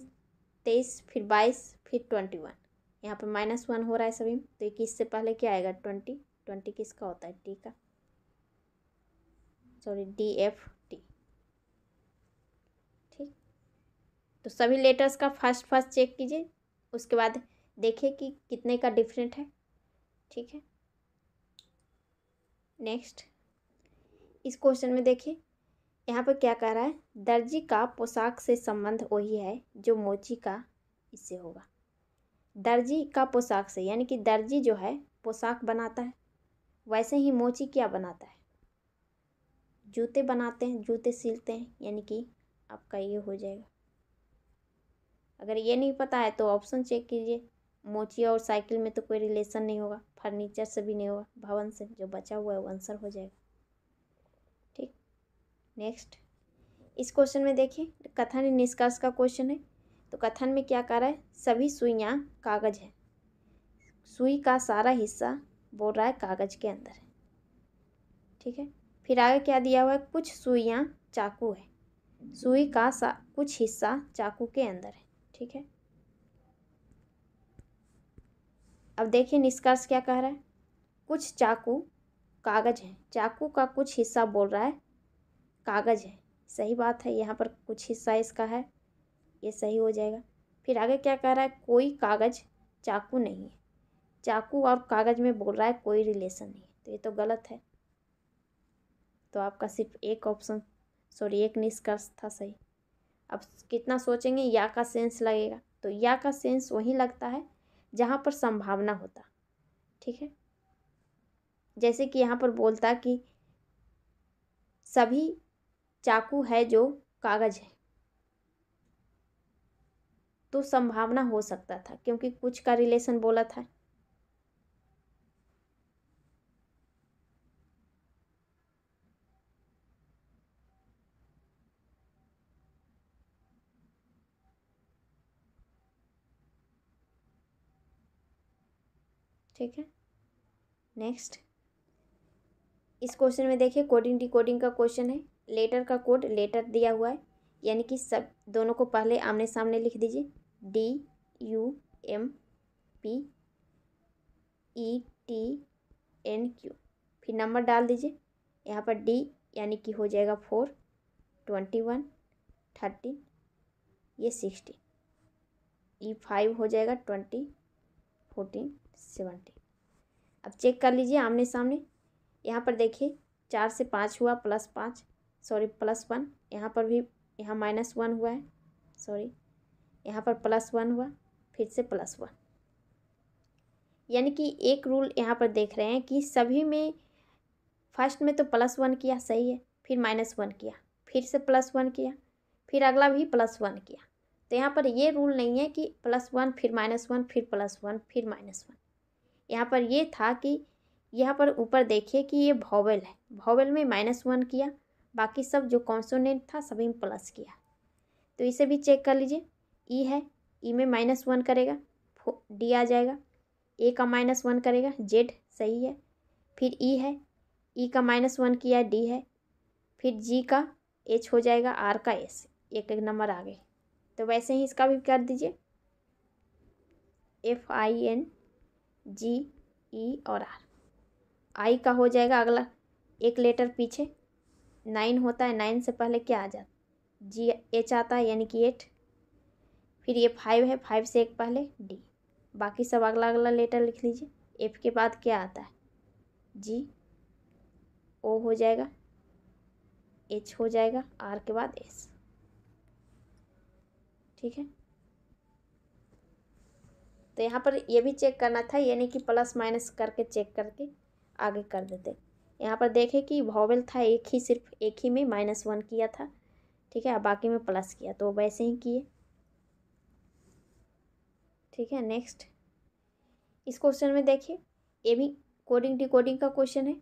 S1: 23, फिर 22, फिर 21, यहाँ पर -1 हो रहा है सभी में, तो 21 से पहले क्या आएगा 20, 20 किसका होता है टी का, सॉरी डी एफ टी, ठीक। तो सभी लेटर्स का फर्स्ट चेक कीजिए, उसके बाद देखिए कि कितने का डिफरेंट है, ठीक है। नेक्स्ट इस क्वेश्चन में देखिए यहाँ पर क्या कह रहा है, दर्जी का पोशाक से संबंध वही है जो मोची का इससे होगा। दर्जी का पोशाक से, यानी कि दर्जी जो है पोशाक बनाता है, वैसे ही मोची क्या बनाता है, जूते बनाते हैं, जूते सिलते हैं, यानी कि आपका ये हो जाएगा। अगर ये नहीं पता है तो ऑप्शन चेक कीजिए, मोची और साइकिल में तो कोई रिलेशन नहीं होगा, फर्नीचर से भी नहीं होगा, भवन से, जो बचा हुआ है वो आंसर हो जाएगा, ठीक। नेक्स्ट इस क्वेश्चन में देखिए कथन निष्कर्ष का क्वेश्चन है, तो कथन में क्या कर रहा है, सभी सुइयाँ कागज है, सुई का सारा हिस्सा बोल रहा है कागज के अंदर है, ठीक है। फिर आगे क्या दिया हुआ है, कुछ सुइयाँ चाकू है, सुई का कुछ हिस्सा चाकू के अंदर है, ठीक है। अब देखिए निष्कर्ष क्या कह रहा है, कुछ चाकू कागज है, चाकू का कुछ हिस्सा बोल रहा है कागज है, सही बात है, यहाँ पर कुछ हिस्सा इसका है, ये सही हो जाएगा। फिर आगे क्या कह रहा है, कोई कागज चाकू नहीं है, चाकू और कागज में बोल रहा है कोई रिलेशन नहीं है, तो ये तो गलत है, तो आपका सिर्फ एक ऑप्शन, सॉरी एक निष्कर्ष था सही। अब कितना सोचेंगे, या का सेंस लगेगा, तो या का सेंस वहीं लगता है जहाँ पर संभावना होता, ठीक है। जैसे कि यहाँ पर बोलता कि सभी चाकू है जो कागज है, तो संभावना हो सकता था क्योंकि कुछ का रिलेशन बोला था, ठीक है। नेक्स्ट इस क्वेश्चन में देखिए कोडिंग डिकोडिंग का क्वेश्चन है। लेटर का कोड लेटर दिया हुआ है, यानी कि सब दोनों को पहले आमने सामने लिख दीजिए। DUMPETNQ, फिर नंबर डाल दीजिए। यहाँ पर D यानी कि हो जाएगा 4, 21, 13, ये 16, E5 हो जाएगा 20, 14, 17। अब चेक कर लीजिए आमने सामने। यहाँ पर देखिए 4 से 5 हुआ, +5 सॉरी +1, यहाँ पर भी यहाँ -1 हुआ है, सॉरी यहाँ पर +1 हुआ, फिर से +1, यानी कि एक रूल यहाँ पर देख रहे हैं कि सभी में फर्स्ट में तो +1 किया सही है, फिर -1 किया, फिर से +1 किया, फिर अगला भी +1 किया। तो यहाँ पर ये रूल नहीं है कि +1 फिर -1 फिर +1 फिर -1। यहाँ पर ये था कि यहाँ पर ऊपर देखिए कि ये वॉवेल है, वॉवेल में -1 किया, बाकी सब जो कॉन्सोनेंट था सभी में प्लस किया। तो इसे भी चेक कर लीजिए। ई है, ई में -1 करेगा, डी आ जाएगा। ए का -1 करेगा, जेड सही है। फिर ई है, ई का -1 किया, डी है। फिर जी का एच हो जाएगा, आर का एस, एक एक नंबर आ गए। तो वैसे ही इसका भी कर दीजिए, FINGE और आर। आई का हो जाएगा अगला एक लेटर पीछे, 9 होता है, 9 से पहले क्या आ जाता, GH आता है यानी कि 8। फिर ये 5 है, 5 से एक पहले डी। बाकी सब अगला अगला लेटर लिख लीजिए। एफ के बाद क्या आता है, जी, ओ हो जाएगा, एच हो जाएगा, आर के बाद एस। ठीक है। तो यहाँ पर ये भी चेक करना था, यानी कि प्लस माइनस करके चेक करके आगे कर देते। यहाँ पर देखें कि वॉवेल था एक ही, सिर्फ एक ही में -1 किया था, ठीक है, बाकी में प्लस किया, तो वैसे ही किए। ठीक है। नेक्स्ट इस क्वेश्चन में देखिए, ये भी कोडिंग डिकोडिंग का क्वेश्चन है।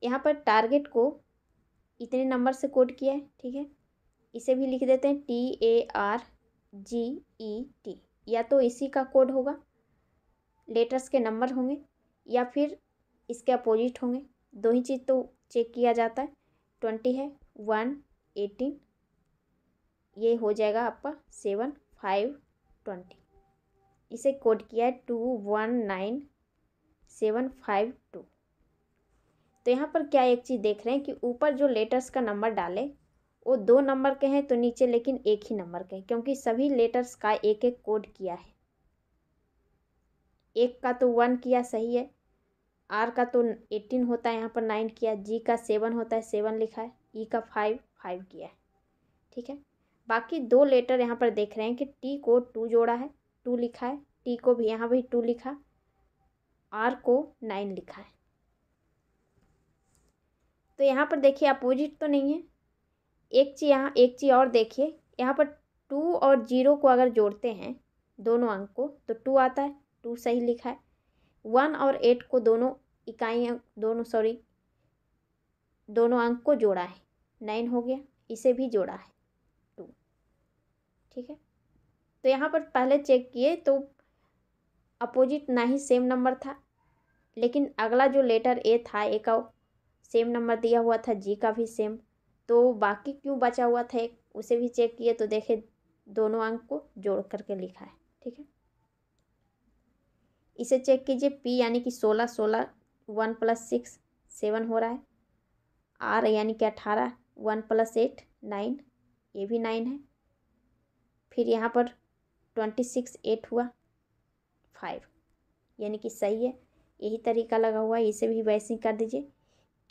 S1: यहाँ पर टारगेट को इतने नंबर से कोड किया है, ठीक है। इसे भी लिख देते हैं TARGET, या तो इसी का कोड होगा, लेटर्स के नंबर होंगे, या फिर इसके अपोजिट होंगे। दो ही चीज़ तो चेक किया जाता है। 20 है, 1, 18, ये हो जाएगा आपका 7, 5, 20। इसे कोड किया है 219752। तो यहाँ पर क्या एक चीज़ देख रहे हैं कि ऊपर जो लेटर्स का नंबर डाले वो 2 नंबर के हैं, तो नीचे लेकिन एक ही नंबर के हैं, क्योंकि सभी लेटर्स का एक एक कोड किया है। एक का तो 1 किया सही है, आर का तो 18 होता है, यहाँ पर 9 किया, जी का 7 होता है, 7 लिखा है, ई का 5 किया है। ठीक है। बाकी 2 लेटर यहाँ पर देख रहे हैं कि टी को 2 जोड़ा है, 2 लिखा है, टी को भी यहाँ भी 2 लिखा, आर को 9 लिखा है। तो यहाँ पर देखिए अपोजिट तो नहीं है। एक चीज़ और देखिए, यहाँ पर 2 और 0 को अगर जोड़ते हैं दोनों अंक को तो 2 आता है, 2 सही लिखा है। 1 और 8 को दोनों अंक को जोड़ा है, 9 हो गया, इसे भी जोड़ा है 2। ठीक है। तो यहाँ पर पहले चेक किए तो अपोजिट ना ही सेम नंबर था, लेकिन अगला जो लेटर ए था, ए का सेम नंबर दिया हुआ था, जी का भी सेम, तो बाकी क्यों बचा हुआ था एक, उसे भी चेक किए तो देखे दोनों अंक को जोड़ करके लिखा है। ठीक है। इसे चेक कीजिए, पी यानी कि 16, 1 + 6 7 हो रहा है। आर यानी कि 18, 1 + 8 9, ये भी 9 है। फिर यहाँ पर 26 8 हुआ 5, यानी कि सही है, यही तरीका लगा हुआ है, इसे भी वैसे ही कर दीजिए।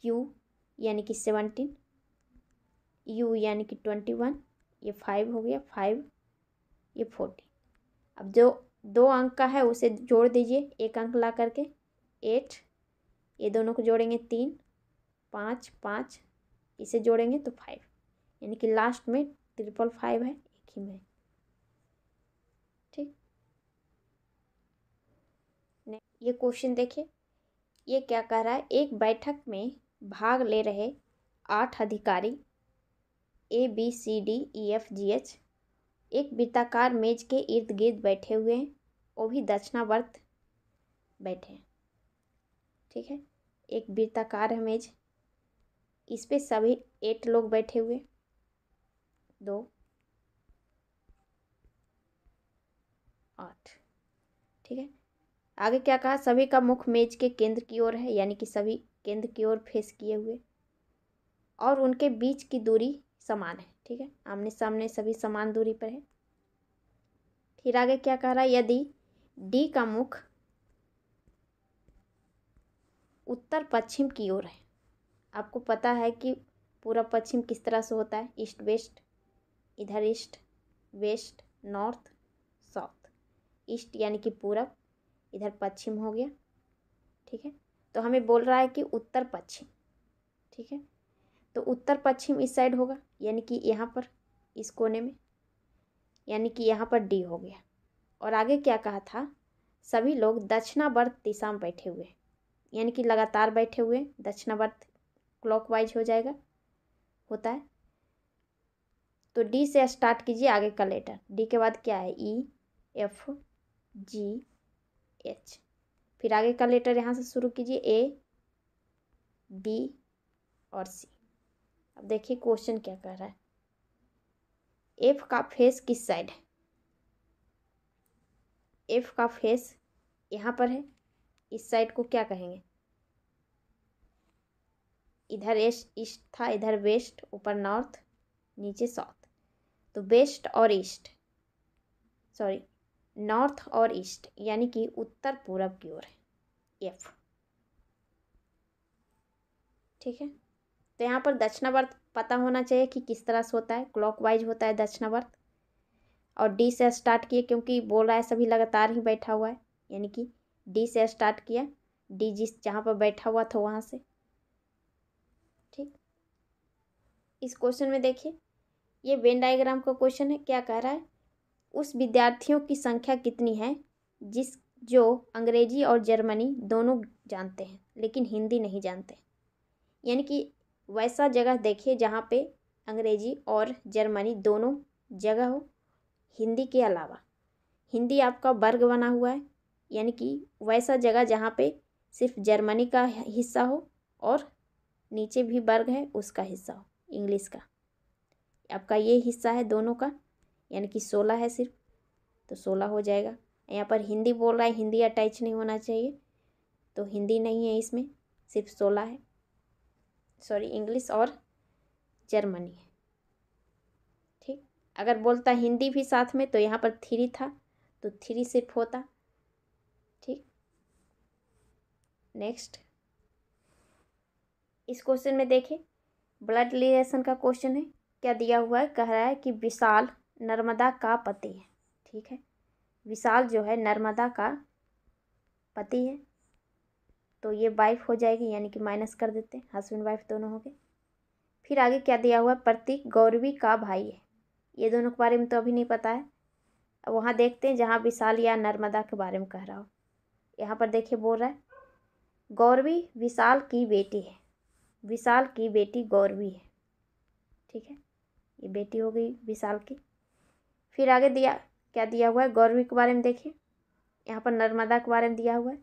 S1: क्यू यानी कि 17, यू यानी कि 21, ये 5 हो गया, 5, ये 40। अब जो 2 अंक का है उसे जोड़ दीजिए, एक अंक ला करके 8, ये दोनों को जोड़ेंगे 3, 5, 5, इसे जोड़ेंगे तो 5, यानी कि लास्ट में 555 है, एक ही में। ठीक। ये क्वेश्चन देखिए, ये क्या कह रहा है, एक बैठक में भाग ले रहे 8 अधिकारी ABCDEFGH एक वृत्ताकार मेज के इर्द गिर्द बैठे हुए हैं, वो भी दक्षिणावर्त बैठे हैं। ठीक है। एक वृत्ताकार है मेज, इस पे सभी 8 लोग बैठे हुए, 2 8, ठीक है। आगे क्या कहा, सभी का मुख मेज के केंद्र की ओर है, यानी कि सभी केंद्र की ओर फेस किए हुए, और उनके बीच की दूरी समान है, ठीक है। आमने सामने सभी समान दूरी पर है। फिर आगे क्या कह रहा है, यदि डी का मुख उत्तर पश्चिम की ओर है, आपको पता है कि पूरब पश्चिम किस तरह से होता है, ईस्ट वेस्ट, इधर east west north south, east यानी कि पूरब, इधर पश्चिम हो गया, ठीक है। तो हमें बोल रहा है कि उत्तर पश्चिम, ठीक है। तो उत्तर पश्चिम इस साइड होगा, यानी कि यहाँ पर इस कोने में, यानी कि यहाँ पर डी हो गया। और आगे क्या कहा था, सभी लोग दक्षिणावर्त दिशा में बैठे हुए, यानी कि लगातार बैठे हुए, दक्षिणावर्त क्लॉकवाइज हो जाएगा, होता है। तो डी से स्टार्ट कीजिए आगे का लेटर, डी के बाद क्या है, ई एफ जी एच, फिर आगे का लेटर यहाँ से शुरू कीजिए, ए बी और सी। अब देखिए क्वेश्चन क्या कह रहा है, एफ का फेस किस साइड है, एफ का फेस यहाँ पर है, इस साइड को क्या कहेंगे, इधर ईस्ट था, इधर वेस्ट, ऊपर नॉर्थ, नीचे साउथ। तो वेस्ट और ईस्ट, सॉरी नॉर्थ और ईस्ट, यानी कि उत्तर पूरब की ओर है एफ, ठीक है। तो यहाँ पर दक्षिणावर्त पता होना चाहिए कि किस तरह से होता है, क्लॉकवाइज होता है दक्षिणावर्त। और डी से स्टार्ट किए, क्योंकि बोल रहा है सभी लगातार ही बैठा हुआ है, यानी कि डी से स्टार्ट किया, डी जिस जहाँ पर बैठा हुआ था वहाँ से, ठीक। इस क्वेश्चन में देखिए, ये वेन डायग्राम का क्वेश्चन है। क्या कह रहा है, उस विद्यार्थियों की संख्या कितनी है जो अंग्रेजी और जर्मनी दोनों जानते हैं लेकिन हिंदी नहीं जानते, यानी कि वैसा जगह देखिए जहाँ पे अंग्रेजी और जर्मनी दोनों जगह हो, हिंदी के अलावा। हिंदी आपका वर्ग बना हुआ है, यानी कि वैसा जगह जहाँ पे सिर्फ जर्मनी का हिस्सा हो और नीचे भी वर्ग है उसका हिस्सा हो, इंग्लिश का। आपका ये हिस्सा है दोनों का, यानी कि 16 है सिर्फ, तो 16 हो जाएगा। यहाँ पर हिंदी बोल रहा है, हिंदी अटैच नहीं होना चाहिए, तो हिंदी नहीं है इसमें, सिर्फ 16 है, सॉरी इंग्लिश और जर्मनी है, ठीक। अगर बोलता हिंदी भी साथ में तो यहाँ पर 3 था, तो 3 सिर्फ होता, ठीक। नेक्स्ट इस क्वेश्चन में देखिए, ब्लड रिलेशन का क्वेश्चन है। क्या दिया हुआ है, कह रहा है कि विशाल नर्मदा का पति है, ठीक है। विशाल जो है नर्मदा का पति है, तो ये वाइफ हो जाएगी, यानी कि माइनस कर देते हैं, हस्बैंड वाइफ दोनों हो गए। फिर आगे क्या दिया हुआ है, प्रतीक गौरवी का भाई है। ये दोनों के बारे में तो अभी नहीं पता है, अब वहाँ देखते हैं जहाँ विशाल या नर्मदा के बारे में कह रहा हो। यहाँ पर देखिए बोल रहा है गौरवी विशाल की बेटी है, विशाल की बेटी गौरवी है, ठीक है। ये बेटी हो गई विशाल की। फिर आगे दिया, क्या दिया हुआ है गौरवी के बारे में देखिए, यहाँ पर नर्मदा के बारे में दिया हुआ है।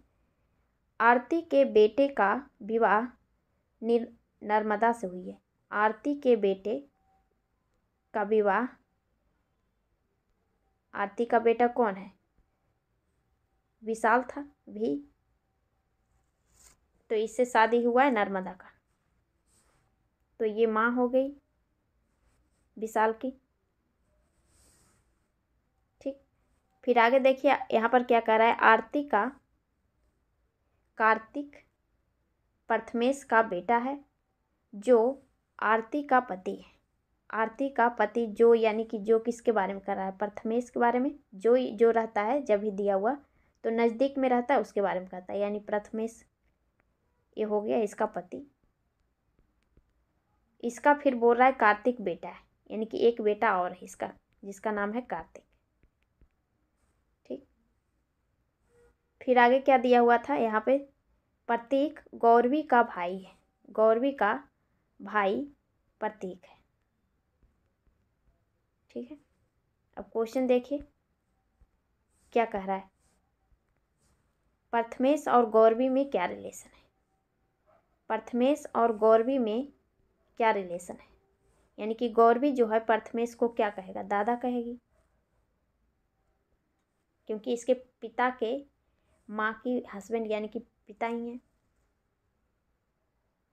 S1: आरती के बेटे का विवाह नर्मदा से हुई है, आरती के बेटे का विवाह, आरती का बेटा कौन है, विशाल था भी, तो इससे शादी हुआ है नर्मदा का, तो ये माँ हो गई विशाल की, ठीक। फिर आगे देखिए यहाँ पर क्या कह रहा है, आरती का कार्तिक प्रथमेश का बेटा है जो आरती का पति है। आरती का पति जो, यानी कि जो किसके बारे में कर रहा है, प्रथमेश के बारे में, जो रहता है जब भी दिया हुआ तो नज़दीक में रहता है उसके बारे में कहता है, यानी प्रथमेश ये हो गया इसका पति। इसका फिर बोल रहा है कार्तिक बेटा है, यानी कि एक बेटा और है इसका जिसका नाम है कार्तिक, ठीक। फिर आगे क्या दिया हुआ था यहाँ पे, प्रतीक गौरवी का भाई है, गौरवी का भाई प्रतीक है, ठीक है। अब क्वेश्चन देखिए क्या कह रहा है, प्रथमेश और गौरवी में क्या रिलेशन है, प्रथमेश और गौरवी में क्या रिलेशन है, यानी कि गौरवी जो है प्रथमेश को क्या कहेगा, दादा कहेगी, क्योंकि इसके पिता के माँ की हस्बैंड यानी कि पिता ही हैं।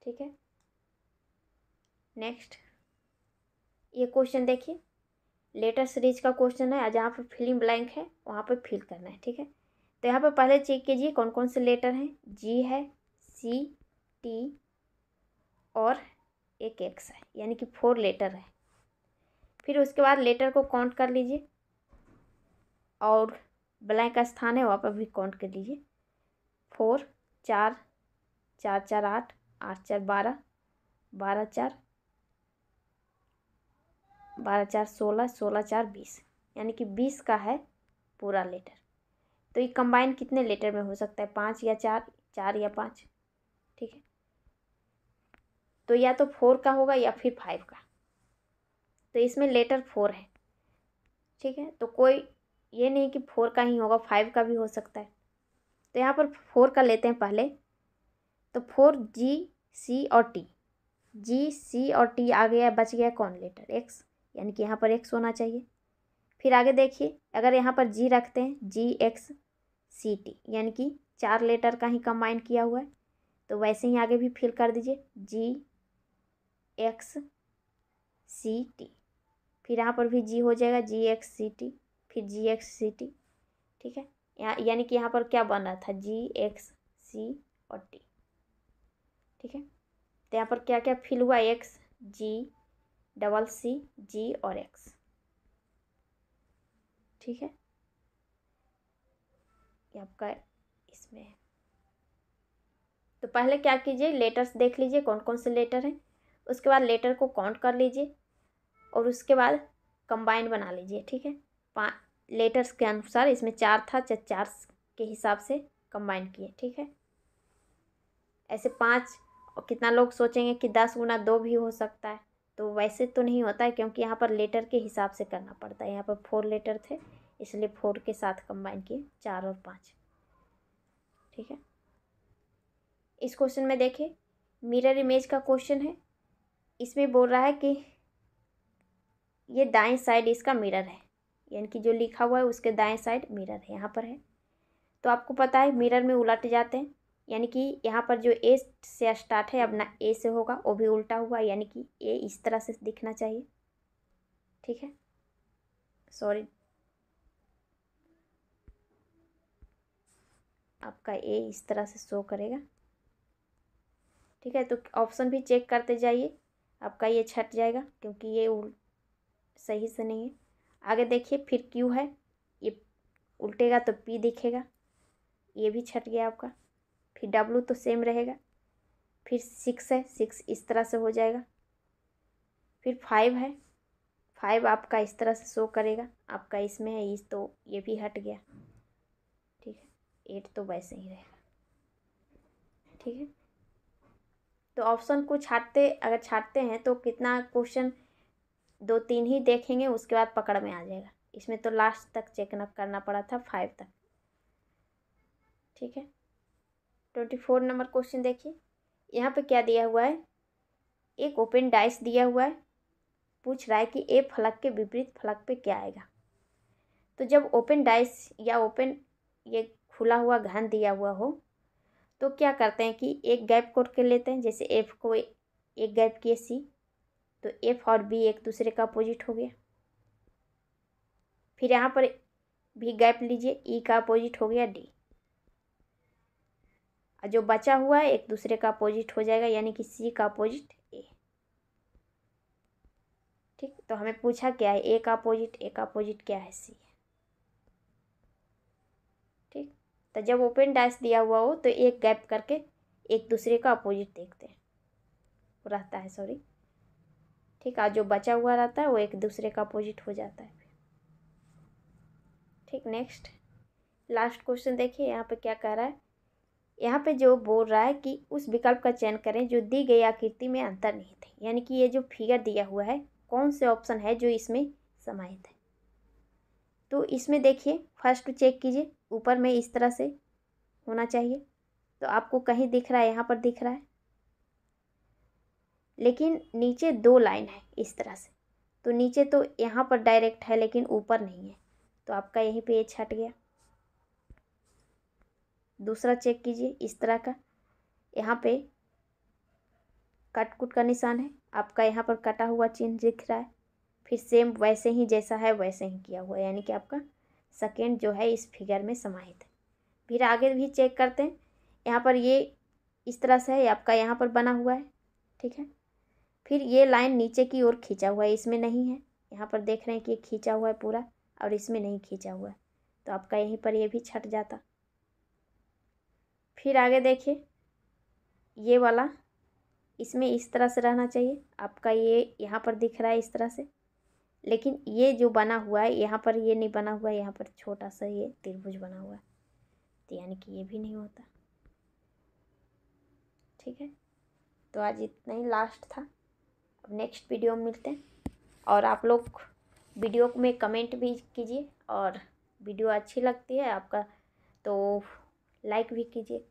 S1: ठीक है, नेक्स्ट ये क्वेश्चन देखिए, लेटर सीरीज का क्वेश्चन है। जहाँ पर फिलिंग ब्लैंक है वहाँ पर फिल करना है। ठीक है, तो यहाँ पर पहले चेक कीजिए कौन कौन से लेटर हैं। जी है, सी, टी और एक एक्स है, यानी कि 4 लेटर है। फिर उसके बाद लेटर को काउंट कर लीजिए और ब्लैंक का स्थान है वहाँ पर भी काउंट कर लीजिए। 4, 4, 4, 4, 8, 8, 4, 12, 12, 4, 12, 4, 16, 16, 4, 20, यानी कि 20 का है पूरा लेटर। तो ये कंबाइन कितने लेटर में हो सकता है, 5 या 4, 4 या 5। ठीक है, तो या तो 4 का होगा या फिर 5 का, तो इसमें लेटर 4 है। ठीक है, तो कोई ये नहीं कि 4 का ही होगा, 5 का भी हो सकता है। तो यहाँ पर 4 का लेते हैं पहले। तो 4 जी, सी और टी, जी, सी और टी आ गया, बच गया कौन लेटर, एक्स, यानी कि यहाँ पर एक्स होना चाहिए। फिर आगे देखिए, अगर यहाँ पर जी रखते हैं, जी, एक्स, सी, टी, यानी कि 4 लेटर का ही कंबाइन किया हुआ है। तो वैसे ही आगे भी फिल कर दीजिए, जी, एक्स, सी, टी। फिर यहाँ पर भी जी हो जाएगा, जी, एक्स, सी, टी, फिर जी, एक्स, सी, टी। ठीक है, यानी कि यहाँ पर क्या बन रहा था, जी, एक्स, सी और टी। ठीक है, तो यहाँ पर क्या क्या फिल हुआ, एक्स, जी, डबल सी, जी और एक्स। ठीक है, ये आपका इसमें है। तो पहले क्या कीजिए, लेटर्स देख लीजिए कौन कौन से लेटर हैं, उसके बाद लेटर को काउंट कर लीजिए और उसके बाद कंबाइन बना लीजिए। ठीक है, 5 लेटर्स के अनुसार, इसमें 4 था, 4 के हिसाब से कंबाइन किए। ठीक है, ऐसे 5, और कितना लोग सोचेंगे कि 10 गुना 2 भी हो सकता है, तो वैसे तो नहीं होता है, क्योंकि यहाँ पर लेटर के हिसाब से करना पड़ता है। यहाँ पर 4 लेटर थे, इसलिए 4 के साथ कंबाइन किए, 4 और 5। ठीक है, इस क्वेश्चन में देखिए मिरर इमेज का क्वेश्चन है। इसमें बोल रहा है कि ये दाएं साइड इसका मिरर है, यानी कि जो लिखा हुआ है उसके दाएं साइड मिरर है, यहाँ पर है। तो आपको पता है मिरर में उलट जाते हैं, यानी कि यहाँ पर जो ए से स्टार्ट है अब ना ए से होगा, वो भी उल्टा हुआ, यानी कि ए इस तरह से दिखना चाहिए। ठीक है, सॉरी, आपका ए इस तरह से शो करेगा। ठीक है, तो ऑप्शन भी चेक करते जाइए, आपका ये छट जाएगा क्योंकि ये सही से नहीं है। आगे देखिए, फिर क्यू है, ये उल्टेगा तो पी दिखेगा, ये भी छट गया आपका। फिर डब्लू तो सेम रहेगा। फिर 6 है, 6 इस तरह से हो जाएगा। फिर 5 है, 5 आपका इस तरह से शो करेगा, आपका इसमें है इस, तो ये भी हट गया। ठीक है, 8 तो वैसे ही रहेगा। ठीक है, तो ऑप्शन को अगर छाटते हैं तो कितना क्वेश्चन, 2-3 ही देखेंगे, उसके बाद पकड़ में आ जाएगा। इसमें तो लास्ट तक चेक न करना पड़ा था, 5 तक। ठीक है, 24 नंबर क्वेश्चन देखिए, यहाँ पे क्या दिया हुआ है, एक ओपन डाइस दिया हुआ है, पूछ रहा है कि ए फलक के विपरीत फलक पे क्या आएगा। तो जब ओपन डाइस या ओपन ये खुला हुआ घन दिया हुआ हो तो क्या करते हैं कि एक गैप करके लेते हैं, जैसे एफ को एक गैप किए सी, तो एफ और बी एक दूसरे का अपोजिट हो गया। फिर यहाँ पर भी गैप लीजिए, ई का अपोजिट हो गया डी, और जो बचा हुआ है एक दूसरे का अपोजिट हो जाएगा, यानी कि सी का अपोजिट ए। ठीक, तो हमें पूछा क्या है, ए का अपोजिट, ए का अपोजिट क्या है, सी। ठीक, तो जब ओपन डैश दिया हुआ हो तो एक गैप करके एक दूसरे का अपोजिट देखते हैं, रहता है, सॉरी। ठीक, और जो बचा हुआ रहता है वो एक दूसरे का अपोजिट हो जाता है। ठीक, नेक्स्ट लास्ट क्वेश्चन देखिए, यहाँ पे क्या कह रहा है, यहाँ पे जो बोल रहा है कि उस विकल्प का चयन करें जो दी गई आकृति में अंतर निहित है, यानी कि ये जो फिगर दिया हुआ है कौन से ऑप्शन है जो इसमें समाहित है। तो इसमें देखिए, फर्स्ट चेक कीजिए, ऊपर में इस तरह से होना चाहिए, तो आपको कहीं दिख रहा है, यहाँ पर दिख रहा है, लेकिन नीचे 2 लाइन है इस तरह से, तो नीचे तो यहाँ पर डायरेक्ट है लेकिन ऊपर नहीं है, तो आपका यहीं पे ये छट गया। दूसरा चेक कीजिए इस तरह का, यहाँ पे कट कुट का निशान है, आपका यहाँ पर कटा हुआ चिन्ह दिख रहा है, फिर सेम वैसे ही जैसा है वैसे ही किया हुआ है, यानी कि आपका सेकेंड जो है इस फिगर में समाहित है। फिर आगे भी चेक करते हैं, यहाँ पर ये इस तरह से है, आपका यहाँ पर बना हुआ है, ठीक है। फिर ये लाइन नीचे की ओर खींचा हुआ है, इसमें नहीं है, यहाँ पर देख रहे हैं कि ये खींचा हुआ है पूरा और इसमें नहीं खींचा हुआ है, तो आपका यहीं पर ये भी छट जाता। फिर आगे देखिए, ये वाला इसमें इस तरह से रहना चाहिए, आपका ये यहाँ पर दिख रहा है इस तरह से, लेकिन ये जो बना हुआ है यहाँ पर ये नहीं बना हुआ है, यहाँ पर छोटा सा ये त्रिभुज बना हुआ है, तो यानी कि ये भी नहीं होता। ठीक है, तो आज इतना ही लास्ट था, अब नेक्स्ट वीडियो में मिलते हैं। और आप लोग वीडियो में कमेंट भी कीजिए, और वीडियो अच्छी लगती है आपका तो लाइक भी कीजिए।